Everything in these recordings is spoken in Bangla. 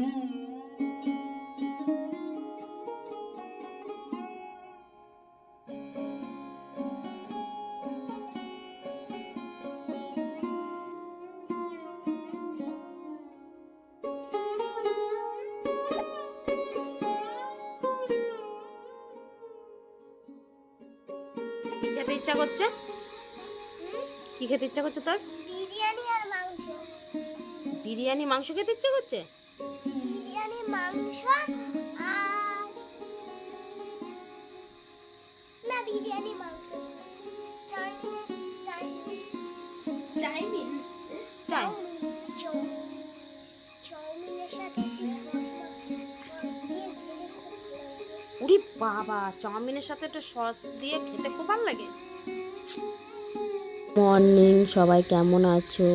কি খেতে ইচ্ছা করছে? কি খেতে ইচ্ছা করছে তোর? বিরিয়ানি আর মাংস। বিরিয়ানি মাংস খেতে ইচ্ছা করছে? বিরিয়ানি মাংস আর না বিরিয়ানি মাংস। চাউমিনের সাথে উরি বাবা, চাউমিনের সাথে একটা সস দিয়ে খেতে খুব ভালো লাগে। মর্নিং, সবাই কেমন আছো?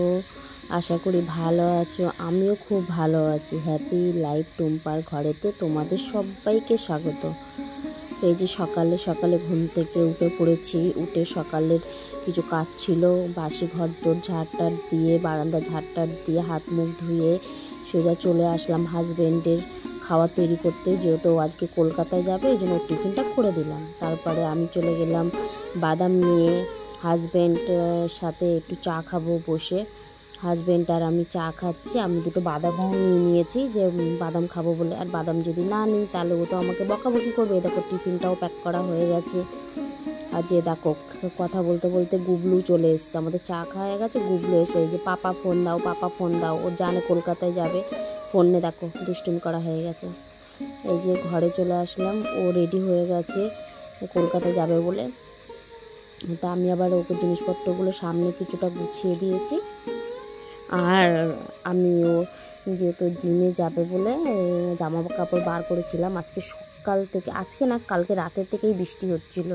আশা করি ভালো আছো। আমিও খুব ভালো আছি। হ্যাপি লাইফ টুম্পার ঘরেতে তোমাদের সবাইকে স্বাগত। এই যে সকালে সকালে ঘুম থেকে উঠে পড়েছি। উঠে সকালের কিছু কাজ ছিল, বাসি ঘর দোর ঝাড়টার দিয়ে, বারান্দা ঝাড়টার দিয়ে, হাত মুখ ধুয়ে সোজা চলে আসলাম হাজব্যান্ডের খাওয়া তৈরি করতে। যেহেতু আজকে কলকাতায় যাবে, এই জন্য টিফিনটা করে দিলাম। তারপরে আমি চলে গেলাম বাদাম নিয়ে। হাজব্যান্ড সাথে একটু চা খাবো বসে। হাজব্যান্ড আর আমি চা খাচ্ছি। আমি দুটো বাদামও নিয়ে নিয়েছি, যে বাদাম খাবো বলে। আর বাদাম যদি না নিই তাহলে ও তো আমাকে বকাবকি করবে। দেখো টিফিনটাও প্যাক করা হয়ে গেছে। আর যে দেখো কথা বলতে বলতে গুবলু চলে এসছে। আমাদের চা খাওয়া হয়ে গেছে, গুবলু এসে এই যে পাপা ফোন দাও, পাপা ফোন দাও। ও জানে কলকাতায় যাবে। ফোনে দেখো দুষ্টুমি করা হয়ে গেছে। এই যে ঘরে চলে আসলাম, ও রেডি হয়ে গেছে কলকাতায় যাবে বলে। তা আমি আবার ওকে জিনিসপত্রগুলো সামনে কিছুটা গুছিয়ে দিয়েছি। আর আমিও যেহেতু জিমে যাবে বলে জামা কাপড় বার করেছিলাম। আজকে সকাল থেকে, আজকে না কালকে রাতের থেকেই বৃষ্টি হচ্ছিল,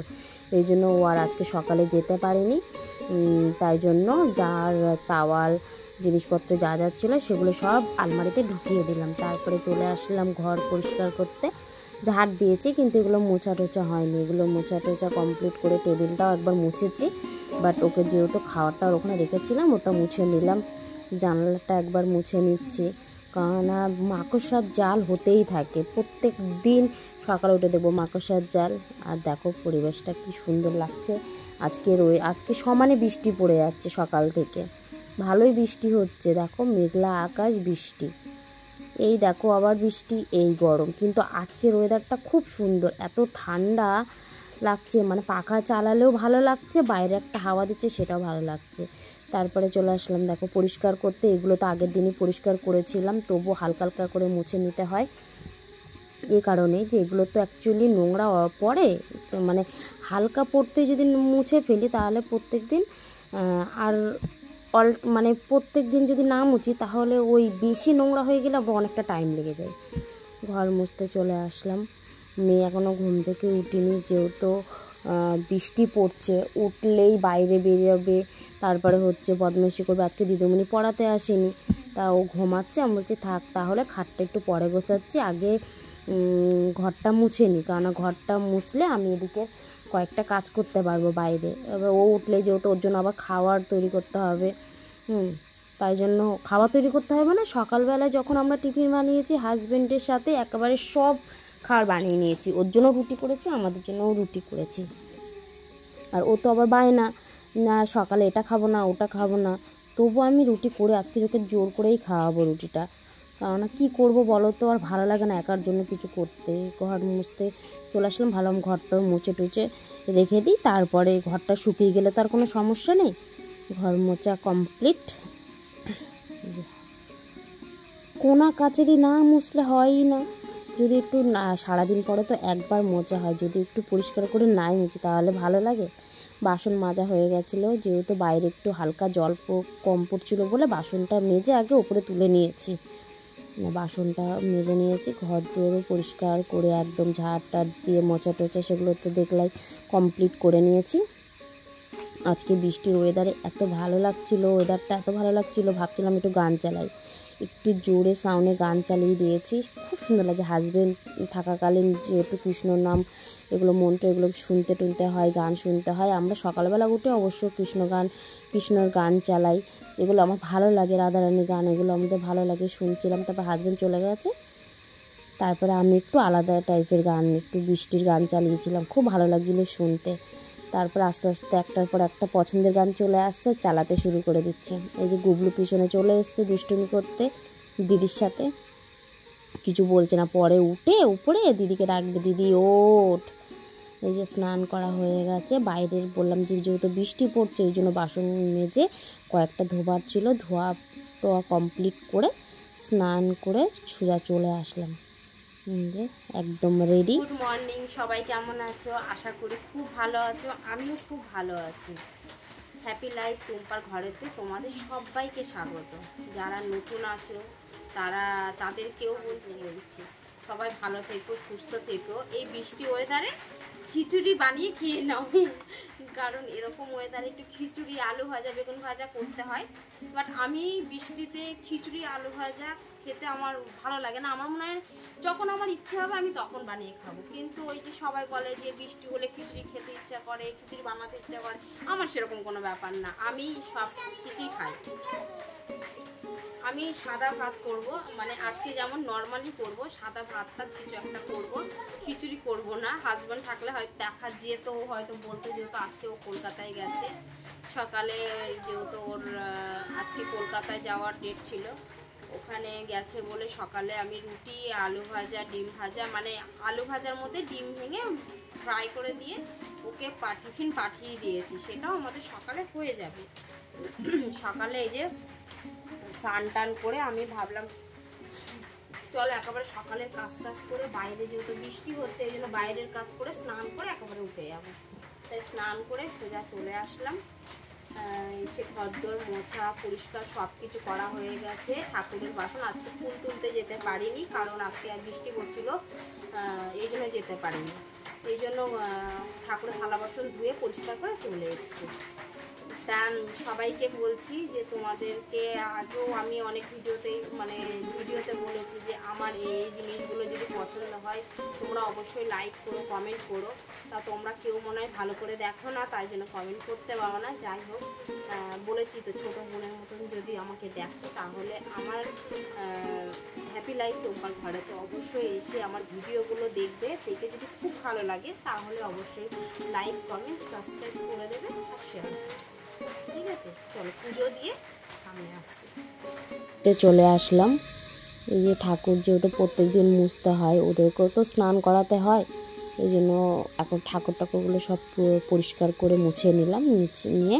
এই জন্য ও আর আজকে সকালে যেতে পারেনি। তাই জন্য যার তাওয়াল জিনিসপত্র যা যা ছিল সেগুলো সব আলমারিতে ঢুকিয়ে দিলাম। তারপরে চলে আসলাম ঘর পরিষ্কার করতে। ঝাড় দিয়েছি কিন্তু এগুলো মোছা টোছা হয়নি। এগুলো মোছা টোছা কমপ্লিট করে টেবিলটাও একবার মুছেছি। বাট ওকে যেহেতু খাওয়াটা ওখানে রেখেছিলাম, ওটা মুছে নিলাম। জানালাটা একবার মুছে নিচ্ছি, কারণ মাকড়সার জাল হতেই থাকে। প্রত্যেক দিন সকালে উঠে দেবো মাকড়সার জাল। আর দেখো পরিবেশটা কি সুন্দর লাগছে। আজকে সমানে বৃষ্টি পড়ে যাচ্ছে সকাল থেকে, ভালোই বৃষ্টি হচ্ছে। দেখো মেঘলা আকাশ, বৃষ্টি, এই দেখো আবার বৃষ্টি, এই গরম। কিন্তু আজকের ওয়েদারটা খুব সুন্দর, এত ঠান্ডা লাগছে, মানে পাখা চালালেও ভালো লাগছে, বাইরে একটা হাওয়া দিচ্ছে সেটাও ভালো লাগছে। তারপরে চলে আসলাম দেখো পরিষ্কার করতে। এগুলো তো আগের দিনই পরিষ্কার করেছিলাম, তবু হালকা হালকা করে মুছে নিতে হয়। এই কারণে যে এগুলো তো অ্যাকচুয়ালি নোংরা পড়ে, মানে হালকা পড়তে যদি মুছে ফেলি তাহলে প্রত্যেক দিন আর মানে প্রত্যেক দিন যদি না মুছি তাহলে ওই বেশি নোংরা হয়ে গেলে আবার অনেকটা টাইম লেগে যায়। ঘর মুছতে চলে আসলাম। মেয়ে এখনও ঘুম থেকে উঠিনি, যেহেতু বৃষ্টি পড়ছে, উঠলেই বাইরে বেরোবে, তারপরে হচ্ছে বদমাইশি করবে। আজকে দিদিমণি পড়াতে আসেনি, তা ও ঘুমাচ্ছে। আমি বলছি থাক তাহলে, খাটটা একটু পরে গোছাচ্ছি, আগে ঘরটা মুছে নিই, কারণ ঘরটা মুছলে আমি এদিকে কয়েকটা কাজ করতে পারবো বাইরে। এবার ও উঠলে যেহেতু ওর জন্য আবার খাবার তৈরি করতে হবে, তাই জন্য খাবার তৈরি করতে হবে। মানে সকালবেলায় যখন আমরা টিফিন বানিয়েছি হাজব্যান্ডের সাথে একেবারে সব খাবার বানিয়ে নিয়েছি। ওর জন্য রুটি করেছি, আমাদের জন্যও রুটি করেছি। আর ও তো আবার বায়না, না সকালে এটা খাবো না ওটা খাবো না, তবু আমি রুটি করে আজকে ওকে জোর করেই খাওয়াবো রুটিটা। কারণ কী করবো বলো তো, আর ভালো লাগে না একার জন্য কিছু করতে। ঘর মুছতে চলে আসলাম, ভালো ঘরটা মুছে টুচে রেখে দিই, তারপরে ঘরটা শুকিয়ে গেলে তার কোনো সমস্যা নেই। ঘর মোছা কমপ্লিট। কোনা কাচেরি না মুছলে হয়ই না। যদি একটু না, সারাদিন পরে তো একবার মোছা হয়, যদি একটু পরিষ্কার করে নাই মুছি তাহলে ভালো লাগে। বাসন মাজা হয়ে গেছিলো, যেহেতু বাইরে একটু হালকা জল কম পড়ছিলো বলে বাসনটা মেজে আগে উপরে তুলে নিয়েছি। বাসনটা মেজে নিয়েছি, ঘর দুয়ারও পরিষ্কার করে একদম ঝাড় দিয়ে মোছা টোচা সেগুলো তো দেখলাই কমপ্লিট করে নিয়েছি। আজকে বৃষ্টির ওয়েদারে এত ভালো লাগছিলো, ওয়েদারটা এত ভালো লাগছিলো, ভাবছিলাম একটু গান চালাই। একটু জোরে সাউন্ডে গান চালিয়ে দিয়েছি, খুব সুন্দর লাগছে। হাজব্যান্ড থাকাকালীন যেহেতু কৃষ্ণর নাম এগুলো মন্ত্র এগুলো শুনতে টুনতে হয়, গান শুনতে হয়। আমরা সকালবেলা উঠে অবশ্য কৃষ্ণর গান চালাই, এগুলো আমার ভালো লাগে। রাধারানীর গান এগুলো আমাদের ভালো লাগে, শুনছিলাম। তারপর হাজব্যান্ড চলে গেছে, তারপরে আমি একটু আলাদা টাইপের গান, একটু বৃষ্টির গান চালিয়েছিলাম, খুব ভালো লাগছিলো শুনতে। তারপর আস্তে আস্তে একটার পর একটা পছন্দের গান চলে আসছে, চালাতে শুরু করে দিচ্ছে। এই যে গুবলু পিছনে চলে এসছে দুষ্টুমি করতে দিদির সাথে, কিছু বলছে না। পরে উঠে উপরে দিদিকে ডাকবে, দিদি ওঠ। এই যে স্নান করা হয়ে গেছে, বাইরের বললাম যে যেহেতু বৃষ্টি পড়ছে ওই জন্য বাসন মেজে কয়েকটা ধোবার ছিল, ধোয়া টোয়া কমপ্লিট করে স্নান করে সোজা চলে আসলাম। যে একদম রেডি। গুড মর্নিং, সবাই কেমন আছো? আশা করি খুব ভালো আছো, আমিও খুব ভালো আছি। হ্যাপি লাইফ টুম্পার ঘরেতে তোমাদের সবাইকে স্বাগত। যারা নতুন আছো তাদেরকেও বলছি সবাই ভালো থেকো, সুস্থ থেকো। এই বৃষ্টি ওয়েদারে খিচুড়ি বানিয়ে খেয়ে নাও, কারণ এরকম ওয়েদারে একটু খিচুড়ি আলু ভাজা বেগুন ভাজা করতে হয়। বাট আমি বৃষ্টিতে খিচুড়ি আলু ভাজা খেতে আমার ভালো লাগে না। আমার মনে হয় যখন আমার ইচ্ছে হবে আমি তখন বানিয়ে খাবো। কিন্তু ওই যে সবাই বলে যে বৃষ্টি হলে খিচুড়ি খেতে ইচ্ছা করে, খিচুড়ি বানাতে ইচ্ছা করে, আমার সেরকম কোনো ব্যাপার না। আমি সব কিছুই খাই। আমি সাদা ভাত করব, মানে আজকে যেমন নর্মালি করব, সাদা ভাতটা কিছু একটা করব, খিচুড়ি করব না। হাজব্যান্ড থাকলে হয়তো দেখা যেত, হয়তো বলতে, যেহেতু আজকে ও কলকাতায় গেছে সকালে, যেহেতু ওর আজকে কলকাতায় যাওয়ার ডেট ছিল, ওখানে গেছে বলে সকালে আমি রুটি আলু ভাজা ডিম ভাজা, মানে আলু ভাজার মধ্যে ডিম ভেঙে ফ্রাই করে দিয়ে ওকে টিফিন পাঠিয়ে দিয়েছি। সেটাও আমাদের সকালে হয়ে যাবে। সকালে এই যে স্নান টান করে আমি ভাবলাম চলো একেবারে সকালের কাজ করে, বাইরে যেহেতু বৃষ্টি হচ্ছে এই জন্য বাইরের কাজ করে স্নান করে একেবারে উঠে যাবো। তাই স্নান করে সোজা চলে আসলাম। এসে ঘরদোর মোছা পরিষ্কার সব কিছু করা হয়ে গেছে। ঠাকুরের বাসন আজকে ফুল তুলতে যেতে পারিনি, কারণ আজকে বৃষ্টি পড়ছিল, এই জন্য যেতে পারিনি। এই জন্য ঠাকুরের থালা বাসন ধুয়ে পরিষ্কার করে চলে এসেছি। তা সবাইকে বলছি যে তোমাদেরকে আগেও আমি অনেক ভিডিওতে বলেছি যে আমার এই জিনিসগুলো যদি পছন্দ হয় তোমরা অবশ্যই লাইক করো, কমেন্ট করো। তা তোমরা কেউ মনে হয় ভালো করে দেখো না, তাই জন্য কমেন্ট করতে পারো না। যাই হোক, বলেছি তো ছোটো বোনের মতন যদি আমাকে দেখো তাহলে আমার হ্যাপি লাইফ টুম্পার ঘরেতে অবশ্যই এসে আমার ভিডিওগুলো দেখবে। দেখে যদি খুব ভালো লাগে তাহলে অবশ্যই লাইক কমেন্ট সাবস্ক্রাইব করে দেবে আর শেয়ার। ঠিক আছে, চলো পুজো দিয়ে সামনে আসছি। চলে আসলাম। এই যে ঠাকুর যেহেতু প্রত্যেক দিন মুছতে হয়, ওদেরকেও তো স্নান করাতে হয়, এই জন্য এখন ঠাকুরগুলো সব পরিষ্কার করে মুছে নিলাম। নিয়ে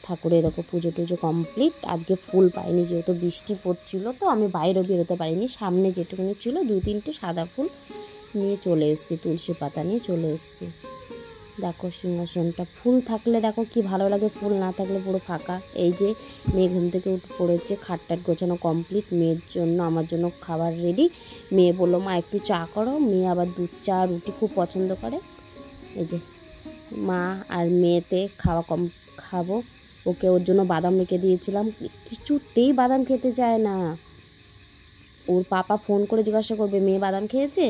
ঠাকুরের এরকম পুজো টুজো কমপ্লিট। আজকে ফুল পাইনি, যেহেতু বৃষ্টি পড়ছিল তো আমি বাইরেও বেরোতে পারিনি। সামনে যেটুকুনি ছিল 2-3টে সাদা ফুল নিয়ে চলে এসেছি, তুলসী পাতা নিয়ে চলে এসেছি। দেখো সিংহাসনটা ফুল থাকলে দেখো কি ভালো লাগে, ফুল না থাকলে পুরো ফাঁকা। এই যে মেয়ে ঘুম থেকে উঠে পড়েছে, খাটটাট গোছানো কমপ্লিট। মেয়ের জন্য আমার জন্য খাবার রেডি। মেয়ে বললো মা একটু চা করো, মেয়ে আবার দুধ চা রুটি খুব পছন্দ করে। এই যে মা আর মেয়েতে খাবো। ওর জন্য বাদাম রেখে দিয়েছিলাম, কিছুতেই বাদাম খেতে চায় না। ওর পাপা ফোন করে জিজ্ঞাসা করবে মেয়ে বাদাম খেয়েছে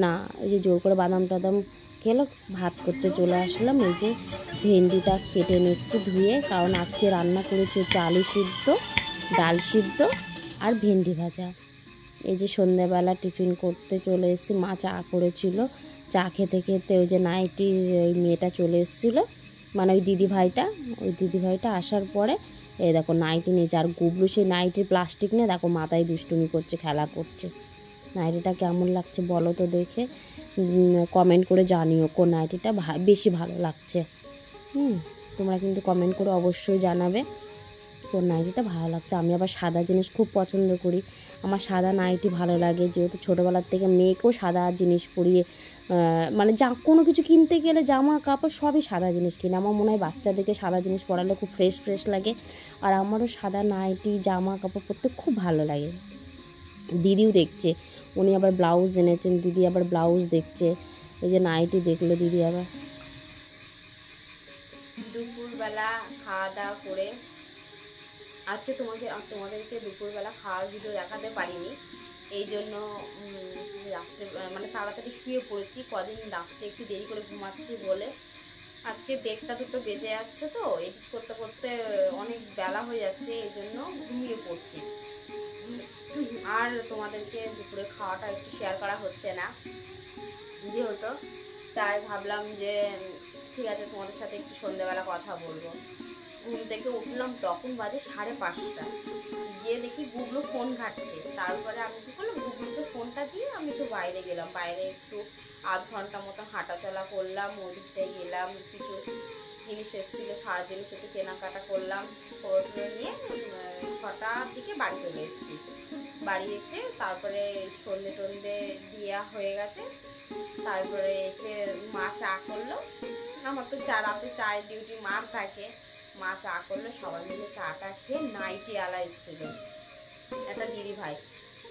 না, এই যে জোর করে বাদাম টাদাম খেলো। ভাত করতে চলে আসলাম। এই যে ভেন্ডিটা কেটে নিচ্ছি ধুয়ে, কারণ আজকে রান্না করেছি হচ্ছে আলু সিদ্ধ, ডাল সিদ্ধ আর ভেন্ডি ভাজা। এই যে সন্ধ্যেবেলা টিফিন করতে চলে এসেছি। মা চা করেছিল, চা খেতে খেতে ওই যে নাইটির ওই মেয়েটা চলে এসেছিলো, মানে ওই দিদিভাইটা আসার পরে এই দেখো নাইটি নিয়েছে। আর গুবলু সেই নাইটির প্লাস্টিক নিয়ে দেখো মাথায় দুষ্টুমি করছে, খেলা করছে। নাইটিটা কেমন লাগছে বলো তো দেখে, কমেন্ট করে জানিও কোন নাইটিটা বেশি ভালো লাগছে। তোমরা কিন্তু কমেন্ট করে অবশ্যই জানাবে কোন নাইটিটা ভালো লাগছে। আমি আবার সাদা জিনিস খুব পছন্দ করি, আমার সাদা নাইটি ভালো লাগে। যেহেতু ছোটোবেলার থেকে মেয়েকেও সাদা জিনিস পরিয়ে, মানে কোনো কিছু কিনতে গেলে জামা কাপড় সবই সাদা জিনিস কিনে। আমার মনে হয় বাচ্চাদেরকে সাদা জিনিস পরালে খুব ফ্রেশ লাগে। আর আমারও সাদা নাইটি জামা কাপড় পরতে খুব ভালো লাগে। দিদিও দেখছে, উনি আবার ব্লাউজ এনেছেন, দিদি আবার ব্লাউজ দেখছে। এই যে নাইটি দেখলো দিদি আবার। দুপুরবেলা খাওয়া দাওয়া করে আজকে তোমাদেরকে দুপুরবেলা খাওয়ার ভিডিও দেখাতে পারিনি, এই জন্য রাত্রে মানে তাড়াতাড়ি শুয়ে পড়েছি। কদিন রাত্রে একটু দেরি করে ঘুমাচ্ছি বলে আজকে 1টা 2টো বেজে যাচ্ছে, তো এডিট করতে করতে অনেক বেলা হয়ে যাচ্ছে, এই জন্য ঘুমিয়ে পড়ছি। আর তোমাদেরকে দুপুরে খাওয়াটা একটু শেয়ার করা হচ্ছে না যেহেতু, তাই ভাবলাম যে ঠিক আছে তোমাদের সাথে একটু সন্ধ্যেবেলা কথা বলবো। ঘুম থেকে উঠলাম তখন বাজে 5:30, গিয়ে দেখি গুগলু ফোন ঘাটছে। তারপরে আমি কী করলাম, গুগলুকে ফোনটা দিয়ে আমি একটু বাইরে গেলাম, বাইরে একটু আধ ঘন্টা মতো হাঁটাচলা করলাম, ওদিকটায় গেলাম, কিছু জিনিস এসেছিলো সারা জিনিস একটু কেনাকাটা করলাম, করে নিয়ে 6টার দিকে বাড়ি চলে এসেছি। বাড়ি এসে তারপরে সন্ধে টন্ধে দেওয়া হয়ে গেছে, তারপরে এসে মা চা করলো। আমার তো রাতে চায়ের ডিউটি মার থাকে, মা চা করলো, সবাই মিলে চাটা খেয়ে নাইটি আলা এসেছিলো একটা দিদি ভাই,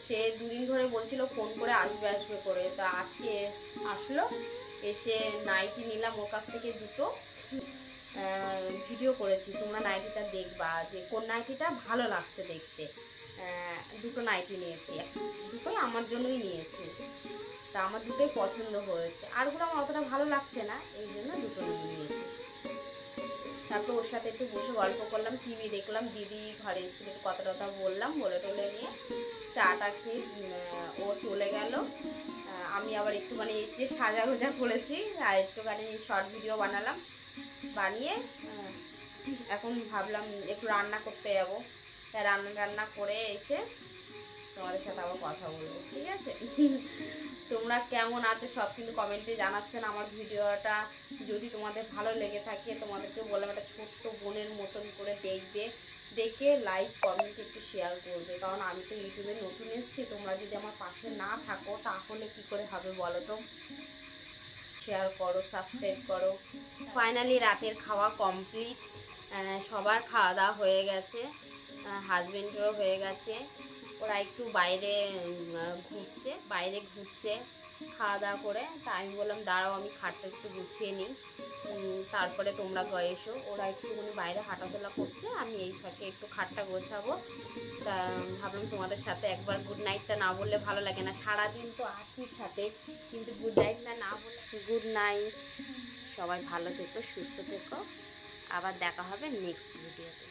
সে 2 দিন ধরে বলছিল ফোন করে আসবে করে, তা আজকে আসলো, এসে নাইটি নিলাম ওর কাছ থেকে 2টো, ভিডিও করেছি, তোমরা নাইটিটা দেখবা যে কোন নাইটিটা ভালো লাগছে দেখতে। 2টো নাইটি নিয়েছি, 2টোই আমার জন্যই নিয়েছি, তা আমার 2টোই পছন্দ হয়েছে, আরগুলো আমার অতটা ভালো লাগছে না, এই জন্য 2টো নিয়েছি। তারপর ওর সাথে একটু বসে গল্প করলাম, টিভি দেখলাম, দিদি ঘরে এসে একটু কথা টথা বললাম, বলে টলে নিয়ে চাটা খেয়ে ও চলে গেল। আমি আবার একটুখানি যে সাজাগোজা করেছি আর একটুখানি শর্ট ভিডিও বানালাম, বানিয়ে এখন ভাবলাম একটু রান্না করতে যাবো, তাই রান্না করে এসে তোমাদের সাথে আবার কথা বলবো, ঠিক আছে? তোমরা কেমন আছো সব কিন্তু কমেন্টে জানাচ্ছ না। আমার ভিডিওটা যদি তোমাদের ভালো লেগে থাকে, তোমাদেরকে বললাম একটা ছোট্ট বোনের মতন করে দেখবে, দেখে লাইক কমেন্ট একটু শেয়ার করবে, কারণ আমি তো ইউটিউবে নতুন এসেছি, তোমরা যদি আমার পাশে না থাকো তাহলে কি করে হবে বলো তো? শেয়ার করো, সাবস্ক্রাইব করো। ফাইনালি রাতের খাওয়া কমপ্লিট, সবার খাওয়া দাওয়া হয়ে গেছে, হাজবেন্ডেরও হয়ে গেছে, ওরা একটু বাইরে ঘুরছে খাওয়া দাওয়া করে। তা আমি বললাম দাঁড়াও আমি খাটটা একটু গুছিয়ে নিই, তারপরে তোমরা এসো। ওরা একটুখানি বাইরে হাঁটাচলা করছে, আমি এই ফাঁকে একটু খাটটা গোছাবো। তা ভাবলাম তোমাদের সাথে একবার গুড নাইটটা না বললে ভালো লাগে না, সারাদিন তো আছি সাথে, কিন্তু গুড নাইটটা না বলে। গুড নাইট, সবাই ভালো থেকো, সুস্থ থেকো, আবার দেখা হবে নেক্সট ভিডিওতে।